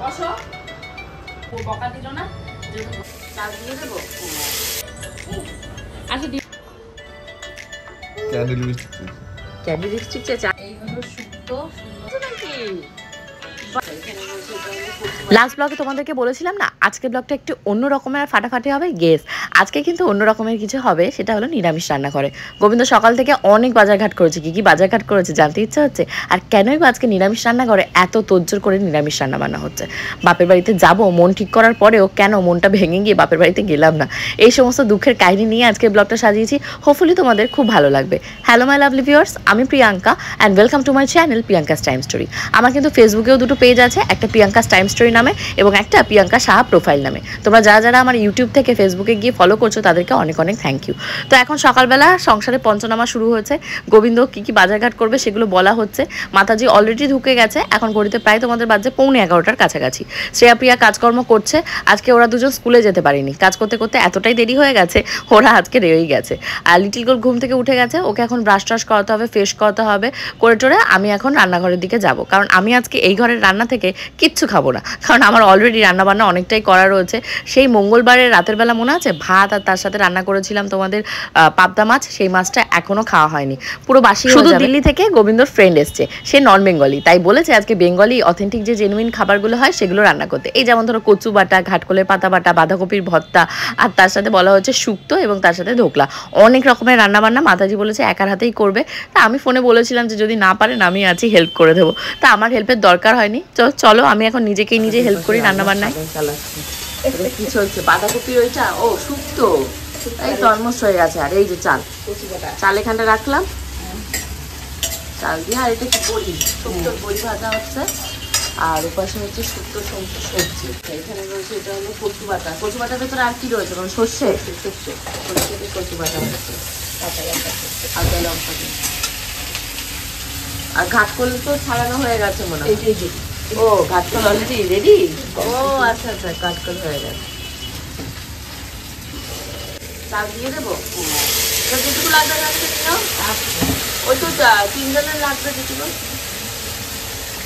বসো, ও বকা দিল না, চাল দিয়ে দেবো। আচ্ছা ক্যান্ডি লিপস্টিক চা। এই হলো শুক্তো নাকি? লাস্ট ব্লগে তোমাদেরকে বলেছিলাম না আজকে ব্লগটা একটু অন্য রকমের ফাটাফাটি হবে। গেস আজকে কিন্তু অন্য রকমের কিছু হবে, সেটা হলো নিরামিষ রান্না করে। গোবিন্দ সকাল থেকে অনেক বাজারঘাট করেছে, কি বাজারঘাট করেছে জানতে ইচ্ছা হচ্ছে। আর কেনই বা আজকে নিরামিষ রান্না করে এত তোড়জোড় করে নিরামিষ রান্না বান্না হচ্ছে। বাপের বাড়িতে যাব মন ঠিক করার পরেও কেন মনটা ভেঙে গিয়ে বাপের বাড়িতে গেলাম না, এই সমস্ত দুঃখের কাহিনী নিয়ে আজকে ব্লগটা সাজিয়েছি। হোপফুলি তোমাদের খুব ভালো লাগবে। হ্যালো মাই লাভলি ভিউয়ার্স, আমি Priyanka and welcome to my channel Priyanka's time story. আমার কিন্তু ফেসবুকেও দুটো পেজ আছে, একটা প্রিয়াঙ্কাস টাইম স্টোরি নামে এবং একটা প্রিয়াঙ্কা সাহা প্রোফাইল নামে। তোমরা যারা আমার ইউটিউব থেকে ফেসবুকে গিয়ে ফলো করছো তাদেরকে অনেক অনেক থ্যাংক ইউ। তো এখন সকালবেলা সংসারে পঞ্চনামা শুরু হয়েছে। গোবিন্দ কি বাজারঘাট করবে সেগুলো বলা হচ্ছে। মাতাজি অলরেডি ঢুকে গেছে, এখন ঘড়িতে প্রায় তোমাদের বাজে 11:45 কাছাকাছি। শ্রেয়া প্রিয়া কাজকর্ম করছে। আজকে ওরা দুজন স্কুলে যেতে পারেনি, কাজ করতে করতে এতটাই দেরি হয়ে গেছে ওরা আজকে রয়েই গেছে। আর লিটিল গোল ঘুম থেকে উঠে গেছে, ওকে এখন ব্রাশ ট্রাশ করাতে হবে, ফ্রেশ করতে হবে করে টোরে আমি এখন রান্নাঘরের দিকে যাব। কারণ আমি আজকে এই ঘরের রান্না থেকে কিচ্ছু খাবো না, কারণ আমার অলরেডি রান্নাবান্না অনেকটাই করা রয়েছে। সেই মঙ্গলবারের রাতের বেলা মনে আছে ভাত আর তার সাথে রান্না করেছিলাম তোমাদের পাবদা মাছ, সেই মাছটা এখনো খাওয়া হয়নি, পুরো বাসি। শুধু দিল্লি থেকে গোবিন্দর ফ্রেন্ড এসছে, সে নন বেঙ্গলি, তাই বলেছে আজকে বেঙ্গলি অথেন্টিক যে জেনুইন খাবারগুলো হয় সেগুলো রান্না করতে। এই যেমন ধরো কচু বাটা, ঘাটকলের পাতা বাটা, বাঁধাকপির ভর্তা, আর তার সাথে বলা হচ্ছে শুক্তো এবং তার সাথে ধোকলা। অনেক রকমের রান্নাবান্না মাতাজি বলেছে একার হাতেই করবে। তা আমি ফোনে বলেছিলাম যে যদি না পারেন আমি আছি, হেল্প করে দেবো। তা আমার হেল্পের দরকার হয়নি। চলো আমি এখন নিজেকেই নিজে হেল্প করি রান্নাবান্নায়। কি চলছে? বাঁধাকপি ওইটা ও শুক্তো এই তরমুজ হয়ে গেছে। আর এই যে চাল এখানটা রাখলাম, চাল দিয়ে। আর এটা কি বড়ি, শুক্তোর বড়ি ভাজা হচ্ছে। আর ওপাশে হচ্ছে শুক্তোর সবজি। এখানে রয়েছে এটা হলো কচু বাটা। কচু বাটার ভেতরে আর কি রয়েছে? কারণ সর্ষে কচু বাটা হচ্ছে, আদা লঙ্কা দিয়ে। আর ঘাটকল তো ছাড়ানো হয়ে গেছে মনে হয়। ও ঘাটকল অলরেডি রেডি। ও আচ্ছা আচ্ছা, ঘাটকল হয়ে গেছে। চাল দিয়ে দেবো। যেটুকু লাগবে ওই তো 3 জনের লাগবে যেটুকু।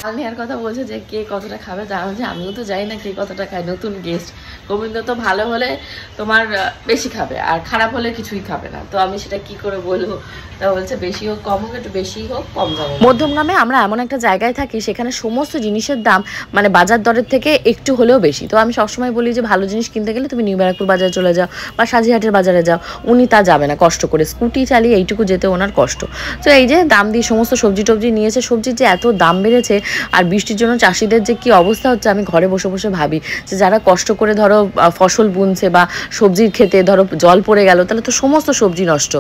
চাল নেওয়ার কথা বলছে যে কে কতটা খাবে, জানো যে আমিও তো জানি না কে কতটা খায়। নতুন গেস্ট, গোবিন্দ তো ভালো হলে তোমার বেশি খাবে আর খারাপ হলে কিছুই খাবে না। তো আমি সেটা কি করে বলবো? তা বলছে বেশি হোক কম হোক, একটু বেশি হোক কম দামে। মধ্যমগ্রামে আমরা এমন একটা জায়গায় থাকি সেখানে সমস্ত জিনিসের দাম মানে বাজার দরের থেকে একটু হলেও বেশি। তো আমি সবসময় বলি যে ভালো জিনিস কিনতে গেলে তুমি নিউ ব্যারাকপুর বাজারে চলে যাও বা সাজিহাটের বাজারে যাও। উনি তা যাবে না, কষ্ট করে স্কুটি চালিয়ে এইটুকু যেতে ওনার কষ্ট। তো এই যে দাম দিয়ে সমস্ত সবজি টবজি নিয়েছে। সবজির যে এত দাম বেড়েছে আর বৃষ্টির জন্য চাষিদের যে কি অবস্থা হচ্ছে, আমি ঘরে বসে বসে ভাবি যে যারা কষ্ট করে ধরো ফসল বুনছে বা সবজির খেতে ধরো জল পড়ে গেল, তাহলে তো সমস্ত সবজি নষ্ট।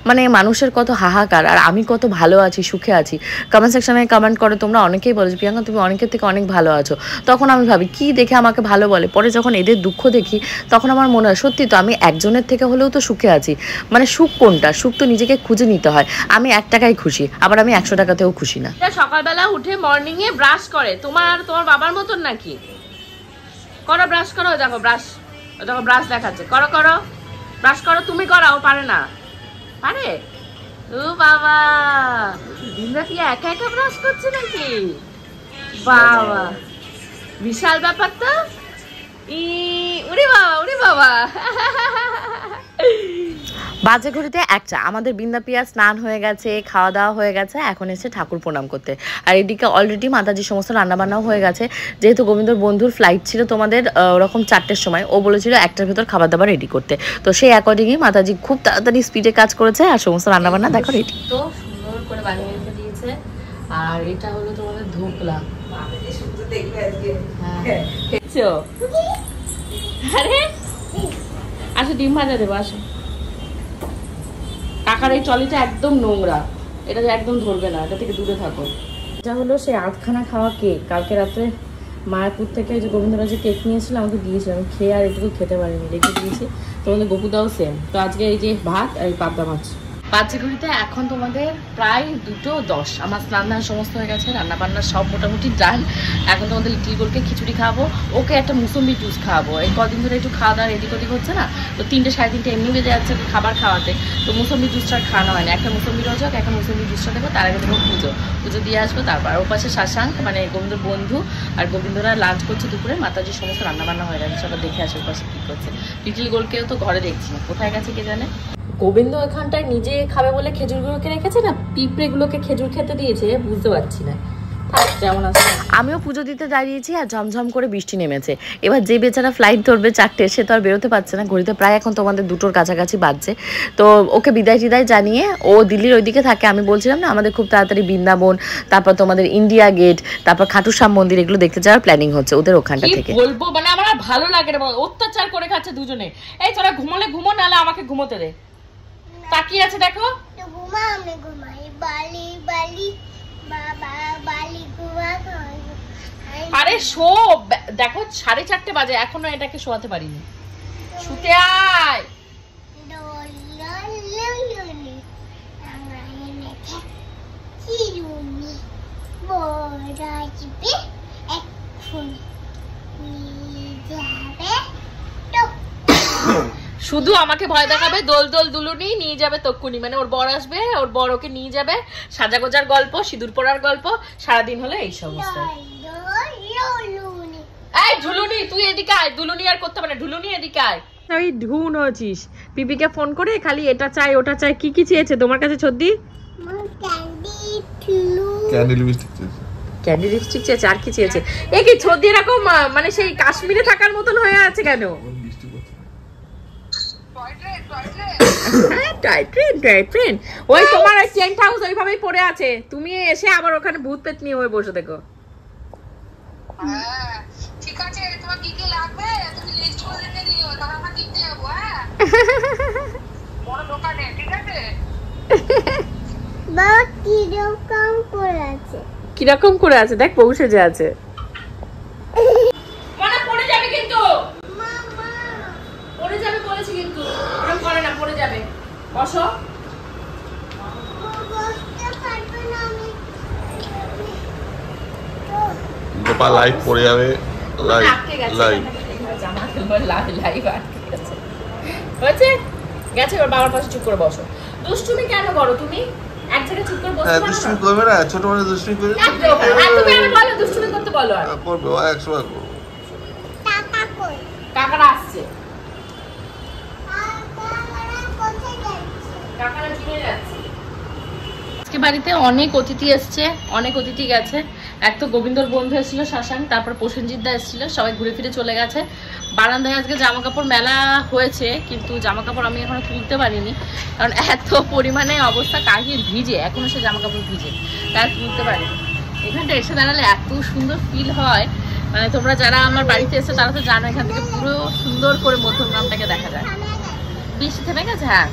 মানে মানুষের কত হাহাকার, আর আমি কত ভালো আছি, সুখে আছি। কমেন্ট সেকশনে কমেন্ট করে তোমরা অনেকেই বলো যে প্রিয়াঙ্কা তুমি অনেকের থেকে অনেক ভালো আছো। তখন আমি ভাবি কি দেখে আমাকে ভালো বলে। পরে যখন এদের দুঃখ দেখি তখন আমার মনে হয় সত্যি তো আমি একজনের থেকে হলেও তো সুখে আছি। মানে সুখ কোনটা? সুখ তো নিজেকে খুঁজে নিতে হয়। আমি 1 টাকায় খুশি, আবার আমি 100 টাকাতেও খুশি না। সকালবেলা উঠে মর্নিং এ ব্রাশ করে, তোমার আর তোমার বাবার মতন নাকি? করো ব্রাশ করো, দেখো ব্রাশ, দেখো ব্রাশ দেখাচ্ছে। করো করো ব্রাশ করো, তুমি করাও, পারে না? পারে? ও বাবা, দিনরা কি একা একা ব্রাশ করছে নাকি? বাবা বিশাল ব্যাপার তো। ওরে বাবা ওরে বাবা। বাজে ঘড়িতে 1টা। আমাদের বিন্দা পিয়া স্নান হয়ে গেছে, খাওয়া দাওয়া হয়ে গেছে, এখন এসে ঠাকুর প্রণাম করতে। আর এদিকে অলরেডি মাতাজির সমস্ত রান্নাবান্নাও হয়ে গেছে। যেহেতু গোবিন্দর বন্ধুর ফ্লাইট ছিল তোমাদের ওরকম 4টের সময়, ও বলেছিল 1টার ভেতর খাবার দাবার রেডি করতে। তো সেই অ্যাকর্ডিংই মাতাজি খুব তাড়াতাড়ি স্পিডে কাজ করেছে আর সমস্ত রান্নাবান্না দেখো রেডি। তো সুন্দর করে বানিয়ে রেখে দিয়েছে। আর এটা হলো তোমাদের ধোকলা। আরে আসো ডিম ভাজা দেবো, আসো। কাকার এই ট্রলিটা একদম নোংরা, এটা একদম ধরবে না, এটা থেকে দূরে থাকো। এটা হলো সেই 8খানা খাওয়া কেক। কালকে রাত্রে মায়াপুর থেকে যে গোবিন্দরা যে কেক নিয়েছিল আমাকে দিয়েছিল, আমি খেয়ে আর এটুকু খেতে পারিনি, রেখে দিয়েছি। তোমাদের গোপুদাও সেম। তো আজকে এই যে ভাত আর এই পাবদা মাছ। বাজে ঘড়িতে এখন তোমাদের প্রায় 2:10। আমার স্নান ধান সমস্ত হয়ে গেছে, রান্না বান্না সব মোটামুটি ডান। এখন তোমাদের লিটিল গোলকে খিচুড়ি খাওয়াবো, ওকে একটা মুসম্বি জুস খাওয়াবো। এই কদিন ধরে একটু খাওয়া দাওয়ার এদিক ওদিক হচ্ছে না, তো 3টে সাড়ে 3টে এমনি বেজে যাচ্ছে খাবার খাওয়াতে, তো মুসম্বি জুসটা খাওয়ানো হয় না। একটা মুসম্বি রোজ হোক, একটা মুসম্বি জুসটা দেবো, তার আগে দেবো পুজো দিয়ে আসবো। তারপর ওর পাশে শাশাঙ্ক মানে গোবিন্দর বন্ধু আর গোবিন্দরা লাঞ্চ করছে দুপুরে, মাতাজির সমস্ত রান্নাবান্না হয়ে গেছে, সবাই দেখে আসে ওর পাশে কী করছে। লিটিল গোলকেও তো ঘরে দেখছি না, কোথায় গেছে কে জানে। গোবিন্দ এখানটায় নিজে খাবে বলে খেজুরগুলোকে রেখেছে না, পিঁপড়েগুলোকে খেজুর খেতে দিয়েছে, বুঝতে পারছি না। আমিও পুজো দিতে দাঁড়িয়েছি আর ঝমঝম করে বৃষ্টি নেমেছে। এবার যে বেচারা ফ্লাইট ধরবে 4টে, সে তো আর বেরোতে পারছে না। ঘড়িতে প্রায় এখন তোমাদের 2টোর কাছাকাছি বাজছে। তো ওকে বিদায় টিদায় জানিয়ে ও দিল্লির ওইদিকে থাকে। আমি বলছিলাম না আমাদের খুব তাড়াতাড়ি বৃন্দাবন, তারপর তোমাদের ইন্ডিয়া গেট, তারপর খাটুশ্যাম মন্দির, এগুলো দেখতে যাওয়ার প্ল্যানিং হচ্ছে ওদের ওখানটা থেকে। বলবো মানে আমার আর ভালো লাগে না, অত্যাচার করে খাচ্ছে দুজনে। এই তোরা ঘুমোলে ঘুমো, নাহলে আমাকে ঘুমোতে দে। তাকিয়ে আছে দেখো, আরে শো দেখো 4:30 বাজে, এখনো এটাকে শোয়াতে পারিনি। শুতে আয়। শুধু আমাকে ভয় দেখাবে, দোল দোল দুলুনি নিয়ে যাবে তক্ষুনি, মানে ওর বর আসবে, ওর বর ওকে নিয়ে যাবে, সাজাগোজার গল্প, সিঁদুর পরার গল্প, সারাদিন হলে এই সমস্ত। এই ঢুলুনি তুই এদিকে আয়, দুলুনি আর করতে পারে, ঢুলুনি এদিকে আয়। ওই ঢুন হচ্ছিস, পিপিকে ফোন করে খালি এটা চাই ওটা চাই, কি কি চেয়েছে তোমার কাছে ছদ্দি? ক্যান্ডি লিপস্টিক চেয়েছে, আর কি চেয়েছে? এ কি ছদ্দি এরকম মানে সেই কাশ্মীরে থাকার মতন হয়ে আছে কেন? ওই তোমার ওই টেন্ট হাউস ওইভাবেই পড়ে আছে, তুমি এসে আবার ওখানে ভূত পেতনি হয়ে বসে দেখো। ঠিক আছে, তোমার কি কি লাগবে তুমি লিস্ট করে নিও, তারপর আমরা কিনতে যাব। হ্যাঁ বড় দোকানে, ঠিক আছে? বাবা কিরকম করে আছে, কিরকম করে আছে দেখ, পৌঁছে যে আছে। মনে পড়ে যাবে কিন্তু, মামা পড়ে যাবে বলেছি কিন্তু, এরকম করে না, পড়ে যাবে। বসো। বসতে পারবে না আমি, গোপা লাইভ পড়ে যাবে, লাইভ লাইভ জামা খেলবার লাইভ আটকে গেছে। হয়েছে গেছে, এবার বাবার পাশে চুপ করে বসো। দুষ্টুমি কেন করো তুমি? এক জায়গায় চুপ করে বসো। হ্যাঁ দুষ্টুমি করবে না, ছোট মানে দুষ্টুমি করে। আর তুমি আরে বলো দুষ্টুমি করতে বলো, আর করবে ও 100 বার করবে। টাকা কই? টাকাটা আসছে। আর টাকাটা কোথায় যাচ্ছে? টাকাটা কিনে যাচ্ছে। আজকে বাড়িতে অনেক অতিথি এসছে, অনেক অতিথি গেছে। এক তো গোবিন্দর বন্ধু এসেছিল শাশাঙ্ক, তারপর প্রসেনজিৎ দা এসেছিল, সবাই ঘুরে ফিরে চলে গেছে। বারান্দায় আজকে জামা কাপড় মেলা হয়েছে, কিন্তু জামা কাপড় আমি এখনো তুলতে পারিনি, কারণ এত পরিমাণে অবস্থা কাহির ভিজে, এখনো সে জামা কাপড় ভিজে, তাই তুলতে পারিনি। এখানটা এসে দাঁড়ালে এত সুন্দর ফিল হয়, মানে তোমরা যারা আমার বাড়িতে এসে তারা তো জানো, এখান থেকে পুরো সুন্দর করে মধ্যমগ্রামটাকে দেখা যায়। বৃষ্টি থেমে গেছে। হ্যাঁ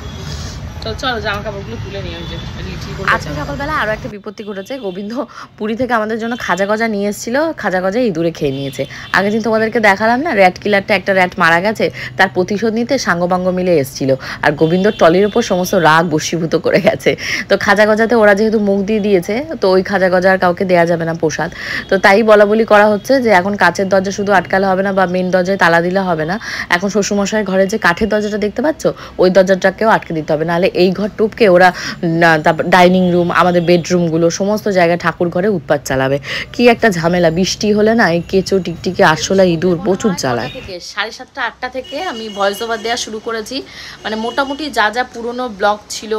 তো চলো জামা কাপড়গুলো তুলে নিয়ে। আজকে সকালবেলা আরো একটা বিপত্তি ঘটেছে। গোবিন্দ পুরী থেকে আমাদের জন্য খাজা গজা নিয়ে এসেছিল, খাজা গজা ইঁদুরে খেয়ে নিয়েছে। আগের দিন তোমাদেরকে দেখালাম না, র্যাট কিলারটা, একটা র্যাট মারা গেছে, তার প্রতিশোধ নিতে সাঙ্গবাঙ্গ মিলে এসেছিল, আর গোবিন্দর টলির উপর সমস্ত রাগ বশীভূত করে গেছে। তো খাজা গজাতে ওরা যেহেতু মুখ দিয়ে দিয়েছে, তো ওই খাজা গজা আর কাউকে দেওয়া যাবে না প্রসাদ, তো তাই বলা বলি করা হচ্ছে যে এখন কাচের দরজা শুধু আটকালে হবে না, বা মেন দরজায় তালা দিলে হবে না, এখন শ্বশুরমশাইয়ের ঘরে যে কাঠের দরজাটা দেখতে পাচ্ছ, ওই দরজাটাকেও আটকে দিতে হবে, নাহলে এই ঘর টুপকে ওরা তারপর ডাইনিং রুম, আমাদের বেডরুমগুলো, সমস্ত জায়গায় ঠাকুর ঘরে উৎপাত চালাবে। কি একটা ঝামেলা, বৃষ্টি হলে না এই কেঁচো টিকটিকি আরশোলা ইঁদুর প্রচুর জ্বালায়। 7:30 8টা থেকে আমি ভয়েস ওভার দেওয়া শুরু করেছি, মানে মোটামুটি যা যা পুরনো ব্লগ ছিল,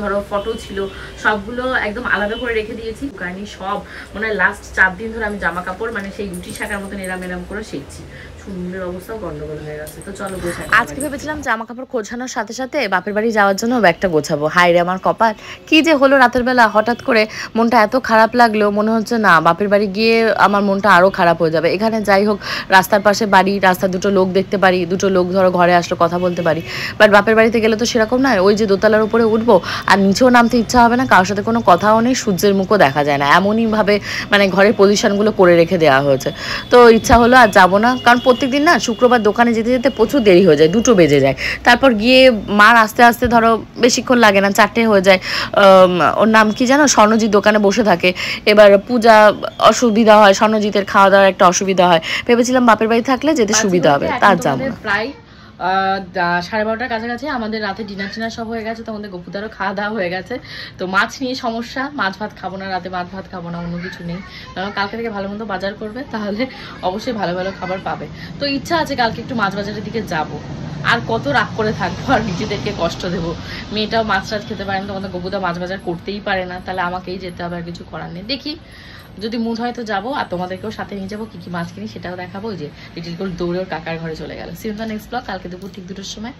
ধরো ফটো ছিল, সবগুলো একদম আলাদা করে রেখে দিয়েছি। কাহিনী সব মানে লাস্ট 4 দিন ধরে আমি জামা কাপড় মানে সেই রুটি শাখার মতন এরাম এরাম করে শিখছি। সুন্দর অবস্থাও গন্ডগোল হয়ে গেছে। তো চলো গোছাই। আজকে ভেবেছিলাম জামা কাপড় গোছানোর সাথে সাথে বাপের বাড়ি যাওয়ার জন্য ব্যাগটা গোছাবো। হায় রে আমার কপাল, কি যে হলো রাতের বেলা, হঠাৎ করে মনটা এত খারাপ লাগলো, মনে হচ্ছে না বাপের বাড়ি গিয়ে আমার মনটা আরো খারাপ হয়ে যাবে। এখানে যাই হোক রাস্তার পাশে বাড়ি, রাস্তার দুটো লোক দেখতে পারি, দুটো লোক ধরো ঘরে আসলো কথা বলতে পারি, বাট বাপের বাড়িতে গেলে তো সেরকম নয়। ওই যে দোতলার উপরে উঠবো আর নিচেও নামতে ইচ্ছা হবে না, কারোর সাথে কোনো কথাও নেই, সূর্যের মুখও দেখা যায় না, এমনইভাবে মানে ঘরের পজিশনগুলো করে রেখে দেওয়া হয়েছে। তো ইচ্ছা হলো আর যাবো না, কারণ প্রত্যেকদিন না শুক্রবার দোকানে যেতে যেতে প্রচুর দেরি হয়ে যায়, 2টো বেজে যায়। তারপর গিয়ে মার আস্তে আস্তে ধরো বেশিক্ষণ লাগে না, 4টে হয়ে যায়। ওর নাম কি জানো, স্বর্ণজিৎ দোকানে বসে থাকে। এবার পূজা অসুবিধা হয়, স্বর্ণজিতের খাওয়া দাওয়ার একটা অসুবিধা হয়, ভেবেছিলাম বাপের বাড়ি থাকলে যেতে সুবিধা হবে, তার যাবো না। প্রায় 12:30টার কাছাকাছি আমাদের রাতে ডিনার সব হয়ে গেছে, তোমাদের গপুদারও খাওয়া দাওয়া হয়ে গেছে। তো মাছ নিয়ে সমস্যা, মাছ ভাত খাবো না রাতে, মাছ ভাত খাবো না, অন্য কিছু নেই। কালকে থেকে ভালো মতো বাজার করবে, তাহলে অবশ্যই ভালো ভালো খাবার পাবে। তো ইচ্ছা আছে কালকে একটু মাছ বাজারের দিকে যাব। আর কত রাগ করে থাকবো আর নিজেদেরকে কষ্ট দেবো। মেয়েটাও মাছ টাছ খেতে পারে না, তোমাদের গপুদা মাছ বাজার করতেই পারে না, তাহলে আমাকেই যেতে হবে, আর কিছু করার নেই। দেখি যদি মুড হয় তো যাবো, আর তোমাদেরকেও সাথে নিয়ে যাবো, কি কি মাছ কিনি সেটাও দেখাবো। ওই যে লিটিল গোল্ড দৌড়ে ওর কাকার ঘরে চলে গেল। See you in the next blog, কালকে দুপুর ঠিক 2টোর সময়।